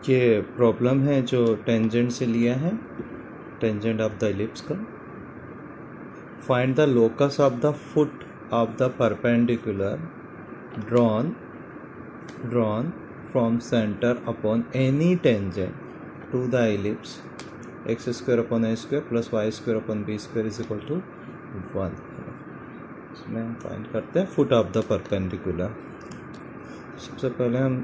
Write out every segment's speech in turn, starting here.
ये प्रॉब्लम है जो टेंजेंट से लिया है, टेंजेंट ऑफ द एलिप्स का। Find the locus of the foot of the perpendicular drawn from centre upon any tangent to the ellipse x square upon a square plus Y square upon b square is equal to 1। इसमें हम find करते हैं foot of the perpendicular. सबसे पहले हम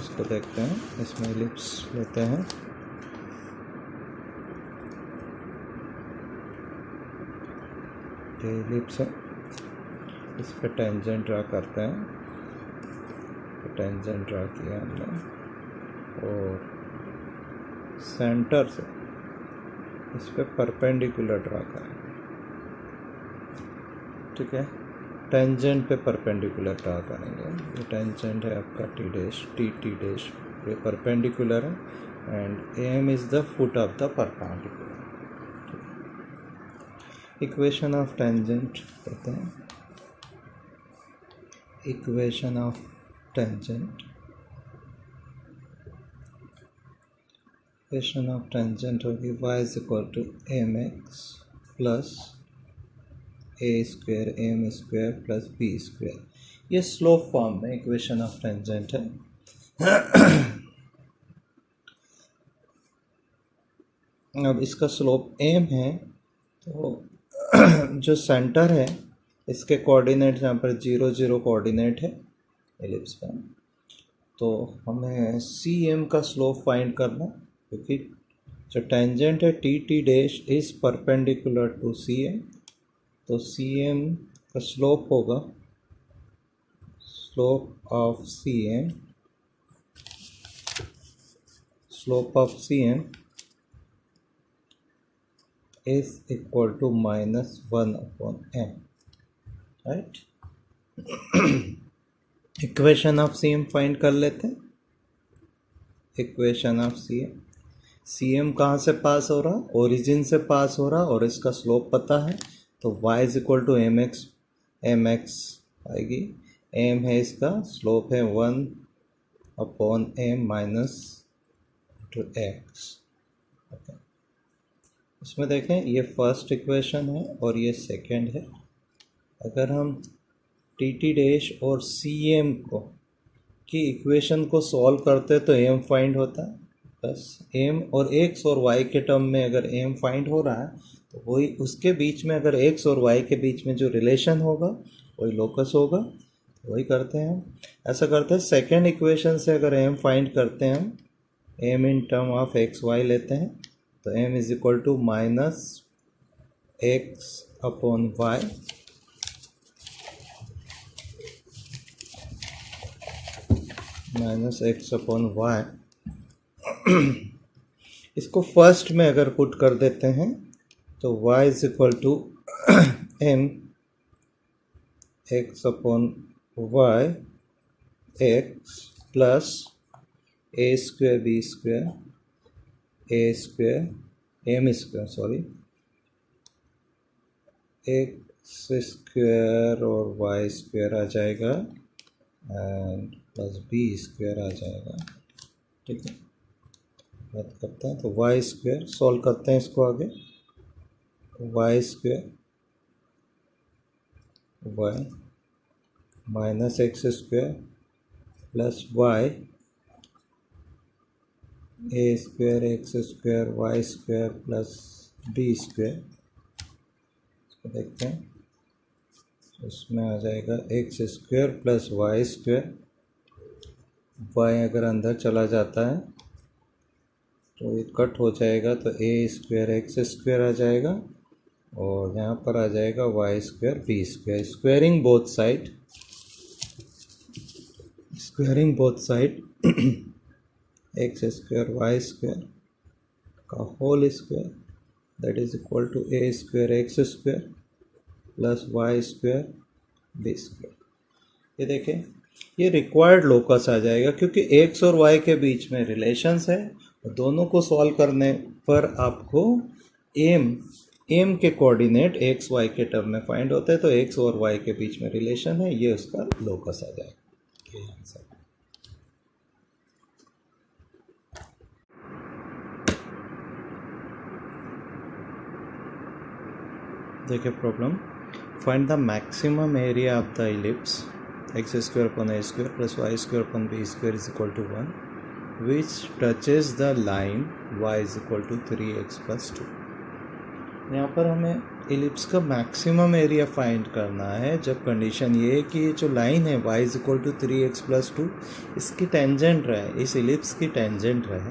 इसको देखते हैं, इसमें एलिप्स लेते हैं। एलिप्स है, इस पर टेंजेंट ड्रा करते हैं। टेंजेंट ड्रा किया हमने और सेंटर से इस पर परपेंडिकुलर ड्रा करें। ठीक है, टेंजेंट पे परपेंडिकुलर ड्रा करेंगे। ये टेंजेंट है आपका टी डैश, ये परपेंडिकुलर है and M is the foot of the perpendicular. Equation of tangent कहते हैं, equation of tangent, equation of tangent होगी y is equal to m x plus a square m square plus B square. ये slope form में equation of tangent है। अब इसका slope M है, तो जो सेंटर है इसके कोऑर्डिनेट यहाँ पर 0 0 कोऑर्डिनेट है एलिप्स का, तो हमें सी एम का स्लोप फाइंड करना, क्योंकि जो टेंजेंट है T dash is perpendicular to C M, तो सी एम का स्लोप होगा, slope of C M, slope of C M is equal to -1 upon m, right? Equation of C M find कर लेते हैं। इक्वेशन ऑफ सी एम कहाँ से पास हो रहा, ओरिजिन से पास हो रहा और इसका स्लोप पता है, तो y is equal to m x आएगी। एम है इसका, स्लोप है 1 upon m minus two x. Okay, इसमें देखें ये फर्स्ट इक्वेशन है और ये सेकंड है। अगर हम टी डैश और सी एम को की इक्वेशन को सॉल्व करते तो एम फाइंड होता है, बस एम और एक्स और वाई के टर्म में अगर एम फाइंड हो रहा है तो वही उसके बीच में, अगर एक्स और वाई के बीच में जो रिलेशन होगा वही लोकस होगा, तो वही करते हैं हम। ऐसा करते हैं, सेकेंड इक्वेशन से अगर एम फाइंड करते हैं हम, m in term of x y लेते हैं, तो m is equal to minus x upon y minus x upon y. इसको फर्स्ट में अगर पुट कर देते हैं तो y is equal to m x upon y x plus a square B square a square m square sorry x square और y square आ जाएगा एंड प्लस बी स्क्वायर आ जाएगा। ठीक है, बात करते हैं, तो वाई स्क्वायर सॉल्व करते हैं इसको आगे। Y square Y minus X square plus Y A square X square Y square plus B square. इसको देखते हैं, इसमें आ जाएगा X square plus Y square. Y अगर अंदर चला जाता है तो ये कट हो जाएगा, तो ए स्क्वायर एक्स स्क्वायर आ जाएगा और यहाँ पर आ जाएगा Y square B square. Squaring both side, squaring both side X square Y square का whole square that is equal to A square X square plus Y square B square. ये देखें, ये रिक्वायर्ड लोकस आ जाएगा, क्योंकि x और Y के बीच में relations है और दोनों को सॉल्व करने पर आपको एम के कोऑर्डिनेट एक्स वाई के टर्म में फाइंड होते हैं, तो एक्स और वाई के बीच में रिलेशन है, ये उसका लोकस आ जाएगा। ये आंसर। देखिए problem, find the maximum area of the ellipse x square upon a square plus Y square upon b square is equal to 1 which touches the line y is equal to 3x plus 2। यहाँ पर हमें ellipse का maximum area find करना है जब condition ये है कि ये जो लाइन है y is equal to 3x plus 2 इसकी टेंजेंट रहे, इस इलिप्स की टेंजेंट रहे।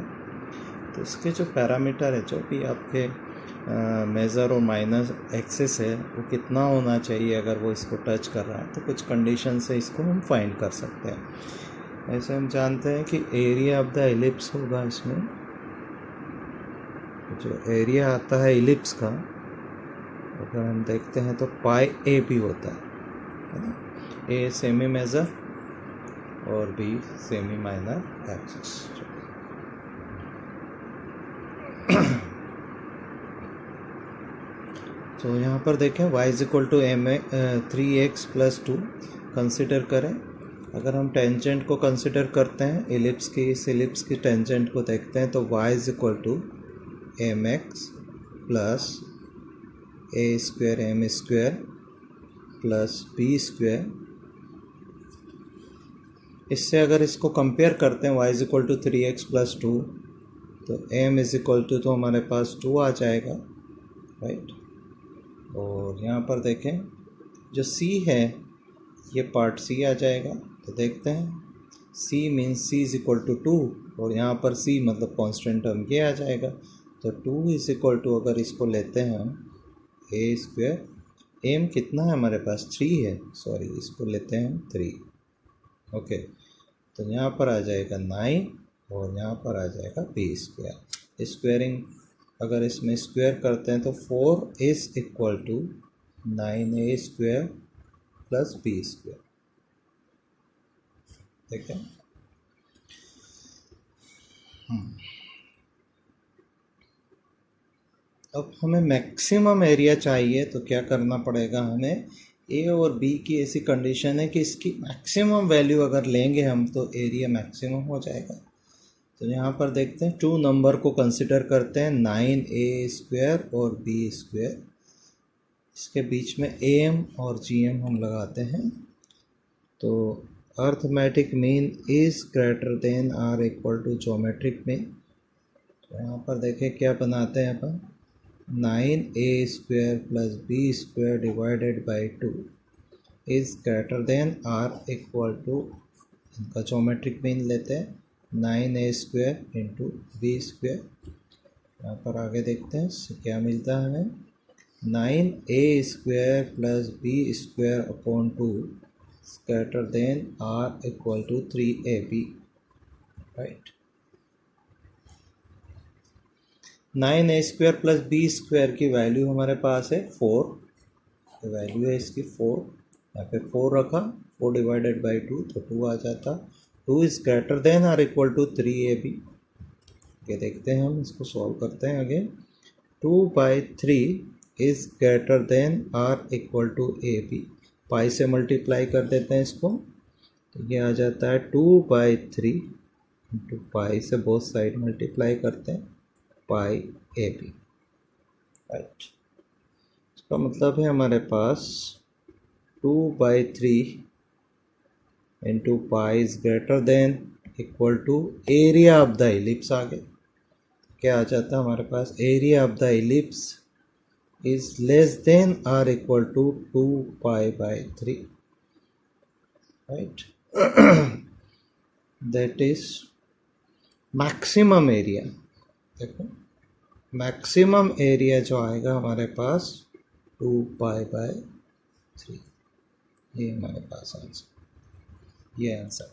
तो इसके जो पैरामीटर है, जो भी आपके मेज़र और माइनस एक्सेस है, वो कितना होना चाहिए अगर वो इसको टच कर रहा है, तो कुछ कंडीशन से इसको हम फाइंड कर सकते हैं। ऐसे हम जानते हैं कि एरिया ऑफ द इलिप्स होगा, इसमें जो एरिया आता है इलिप्स का अगर हम देखते हैं तो पाई ए बी होता है ना। ए सेमी मेज़र और बी सेमी माइनर एक्सेस। तो यहाँ पर देखें y is equal to m 3x plus 2 consider करें। अगर हम टेंजेंट को कंसिडर करते हैं इलिप्स की, इस इलिप्स की टेंजेंट को देखते हैं तो y is equal to m x plus a square m square plus B square. इससे अगर इसको कंपेयर करते हैं y is equal to 3x plus 2 तो m इज इक्वल टू तो हमारे पास 2 आ जाएगा, राइट। और यहाँ पर देखें जो c है ये पार्ट c आ जाएगा। तो देखते हैं c means c is equal to 2 और यहाँ पर c मतलब कांस्टेंट टर्म ये आ जाएगा। तो 2 इज इक्वल टू अगर इसको लेते हैं हम a स्क्वायर, m कितना है हमारे पास 3 है, सॉरी इसको लेते हैं 3, ओके। तो यहाँ पर आ जाएगा 9 और यहाँ पर आ जाएगा b स्क्वायर। स्क्वेयरिंग अगर इसमें स्क्वायर करते हैं तो 4 is equal to 9a square plus b square. देखें अब हमें मैक्सिमम एरिया चाहिए तो क्या करना पड़ेगा, हमें ए और बी की ऐसी कंडीशन है कि इसकी मैक्सिमम वैल्यू अगर लेंगे हम तो एरिया मैक्सिमम हो जाएगा। तो यहाँ पर देखते हैं 2 नंबर को कंसिडर करते हैं 9a स्क्वायर और b स्क्वायर। इसके बीच में am और gm हम लगाते हैं। तो arithmetic mean is greater than or equal to geometric mean. तो यहाँ पर देखें क्या बनाते हैं अपन, 9a square plus b square divided by 2 is greater than or equal to, इनका ज्योमेट्रिक मीन लेते हैं 9a square into B square. यहाँ पर आगे देखते हैं क्या मिलता है हमें, 9a square plus B square upon 2 greater than or equal to 3ab, right. 9a square plus B square की वैल्यू हमारे पास है 4, वैल्यू है इसकी 4, यहाँ पे 4 रखा, 4 डिवाइडेड बाई 2 तो 2 आ जाता। 2 is greater than or equal to 3ab। ये देखते हैं हम इसको सॉल्व करते हैं आगे। 2/3 is greater than or equal to ab, pi से मल्टीप्लाई कर देते हैं इसको तो ये आ जाता है 2/3 इंटू पाई से बोथ साइड मल्टीप्लाई करते हैं पाई ab, राइट। इसका मतलब है हमारे पास 2/3 into pi is greater than equal to area of the ellipse. आगे क्या आ जाता है हमारे पास, area of the ellipse is less than or equal to 2π/3, right. That is maximum area. देखो मैक्सिमम एरिया जो आएगा हमारे पास 2π/3, ये हमारे पास आंसर, ये आंसर।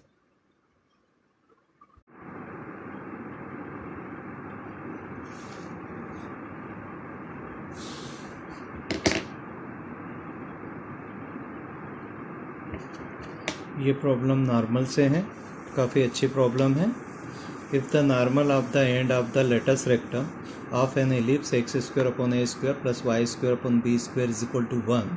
ये प्रॉब्लम नॉर्मल से है, काफ़ी अच्छी प्रॉब्लम है। If the normal of the end of the latus rectum of an ellipse x square upon a square plus Y square upon b square is equal to 1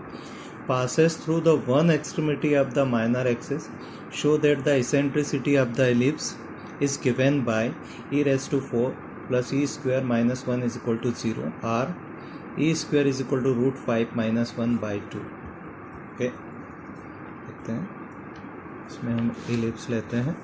passes through the one extremity of the minor axis, show that the eccentricity of the ellipse is given by e raised to 4 plus e square minus 1 is equal to 0, or e square is equal to √5 - 1/2। Okay, देखते हैं, इसमें हम ellipse लेते हैं।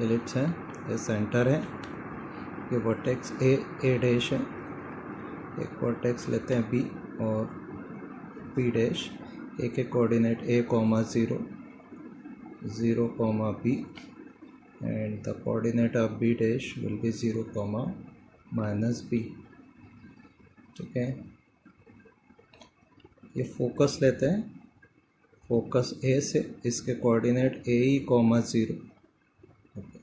Ellipse है, ये centre है, ये वर्टेक्स ए डैश है, एक वर्टेक्स लेते हैं बी और बी डैश, ए के coordinate a,0 0, b and the coordinate of B dash will be 0, -b। ठीक है, ये फोकस लेते हैं, फोकस ए से, इसके कोऑर्डिनेट AE, 0। ओके,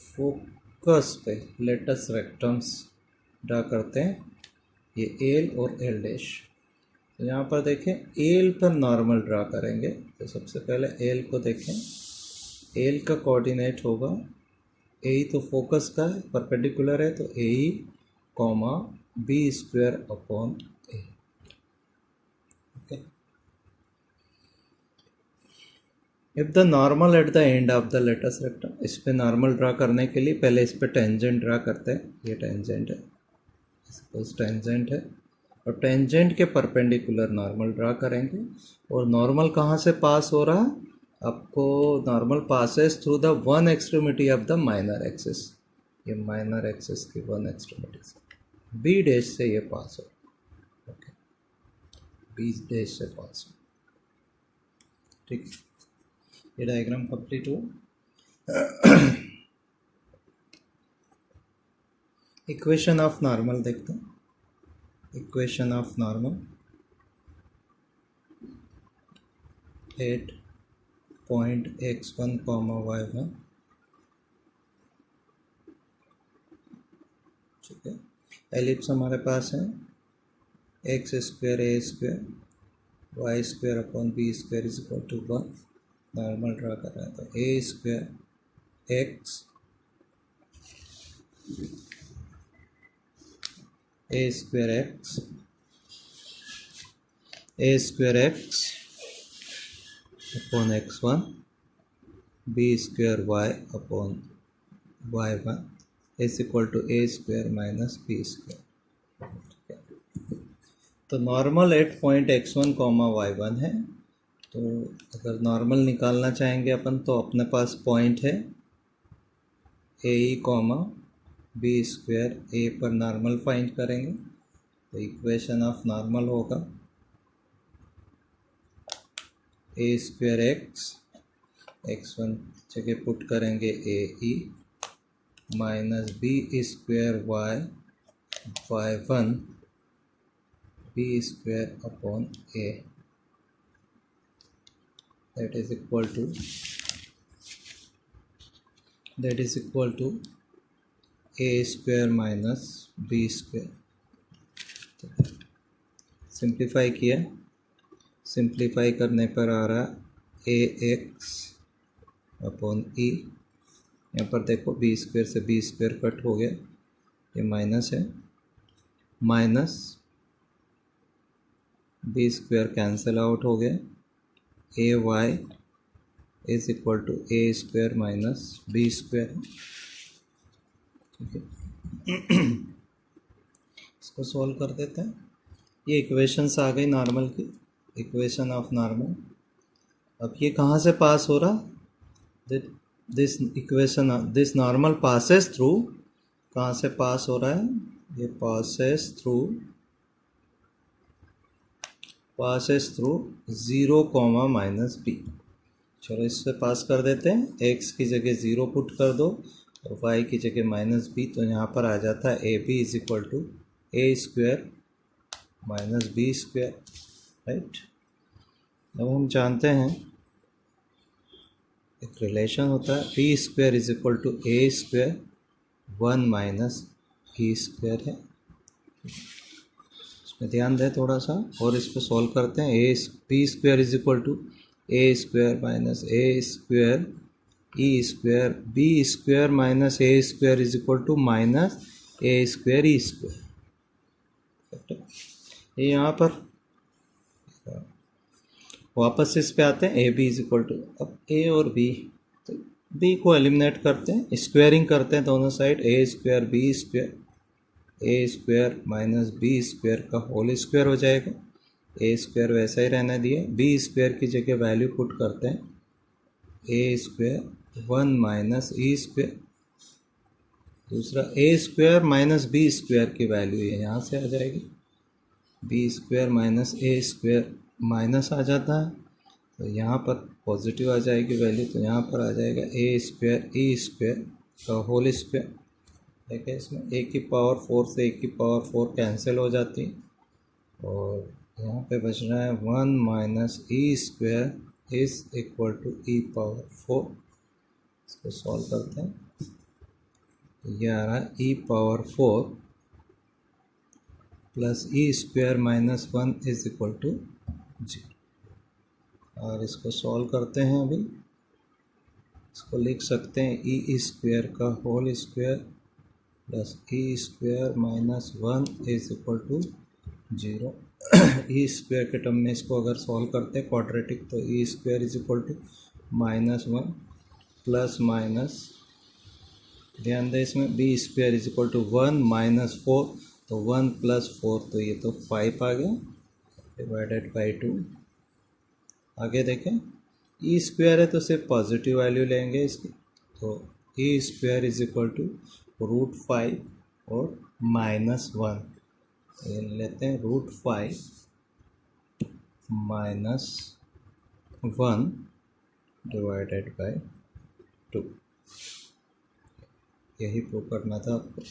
फोकस पे लेटस रेक्टम्स ड्रा करते हैं, ये एल और एल डैश। तो यहाँ पर देखें, एल पर नॉर्मल ड्रा करेंगे। तो सबसे पहले एल को देखें, एल का कोऑर्डिनेट होगा ए, तो फोकस का है, परपेंडिकुलर है, तो AE, b²/a। Okay, if the normal at the end of the latus rectum, इस पे नॉर्मल ड्रा करने के लिए पहले इस पे टेंजेंट ड्रा करते हैं। ये टेंजेंट है, सपोज टेंजेंट है, और टेंजेंट के परपेंडिकुलर नॉर्मल ड्रा करेंगे। और नॉर्मल कहाँ से पास हो रहा है, आपको normal passes through the one extremity of the minor axis, ये माइनर एक्सिस की वन एक्सट्रीमिटी से बी डैश से ये पास हो। ओके, बी डैश से पास हो। ठीक, ये डायग्राम कंप्लीट हो। इक्वेशन ऑफ नॉर्मल देखते हैं। Equation of normal 8 point x1, y1। ठीक है, एलिप्स हमारे पास है x² a² y² / b² = 1। Normal draw कर रहा है, तो a² x upon x1 b² y y1 is equal to a² - b²। तो normal at point x1, y1 है। तो अगर नॉर्मल निकालना चाहेंगे अपन, तो अपने पास पॉइंट है AE, b², ए पर नॉर्मल फाइंड करेंगे। तो इक्वेशन ऑफ नॉर्मल होगा a² x1 जगह पुट करेंगे AE -b² y1 b²/a, that is equal to a² - b²। Simplify किया, सिंप्लीफाई करने पर आ रहा ax/e। यहाँ पर देखो b² से b² कट हो गया, ये माइनस है, माइनस b² कैंसिल आउट हो गया, ay is equal to a² - b²। ठीक है, इसको सॉल्व कर देते हैं। ये इक्वेशंस आ गई नॉर्मल की, इक्वेशन ऑफ नॉर्मल। अब ये कहाँ से पास हो रहा, this equation, this normal passes through, कहाँ से पास हो रहा है, ये पासेस थ्रू 0, -b। चलो इससे पास कर देते हैं, x की जगह 0 पुट कर दो और y की जगह -b, तो यहाँ पर आ जाता है AB is equal to a² - b²। Right, अब हम जानते हैं एक रिलेशन होता है b² is equal to a² 1 - e² है। इसमें ध्यान दें थोड़ा सा, और इस पर सॉल्व करते हैं। b² is equal to a² - a² e square B square minus a square is equal to minus a square e square. ये यहाँ पर वापस इस पे आते हैं, a b is equal to, अब ए और बी, तो बी को एलिमिनेट करते हैं, स्क्वायरिंग करते हैं दोनों side, A square B square, a square minus B square का होल स्क्वायर हो जाएगा। ए स्क्वायर वैसा ही रहने दिए, बी स्क्वायर की जगह वैल्यू पुट करते हैं, ए स्क्वायर 1 माइनस ई स्क्वायर, दूसरा ए स्क्वायर माइनस बी स्क्वायर की वैल्यू है यहाँ से आ जाएगी, B square minus a square minus आ जाता है, तो यहाँ पर पॉजिटिव आ जाएगी वैल्यू, तो यहाँ पर आ जाएगा ए स्क्वायर ई स्क्वायर का होल स्क्वायर। देखिए इसमें ए की पावर 4 से ए की पावर 4 कैंसिल हो जाती है, और यहाँ पे बच रहा है 1 minus e square is equal to e power 4। इसको सॉल्व करते हैं, तो ये आ रहा है E power 4 plus E square minus 1 is equal to 0। और इसको सॉल्व करते हैं, अभी इसको लिख सकते हैं ई स्क्वायर का whole square plus E square minus 1 is equal to 0। E square के टर्म में इसको अगर सॉल्व करते हैं क्वाड्रेटिक, तो E square is equal to minus 1 plus minus, ध्यान दें इसमें B square is equal to 1 minus 4, तो 1 प्लस 4, तो ये तो 5 आ गया डिवाइडेड बाई 2। आगे देखें, ई स्क्वायर है तो सिर्फ पॉजिटिव वैल्यू लेंगे इसकी, तो E square is equal to √5 और माइनस 1, ये लेते हैं √5 माइनस 1 डिवाइडेड बाई 2। यही प्रूव करना था आपको।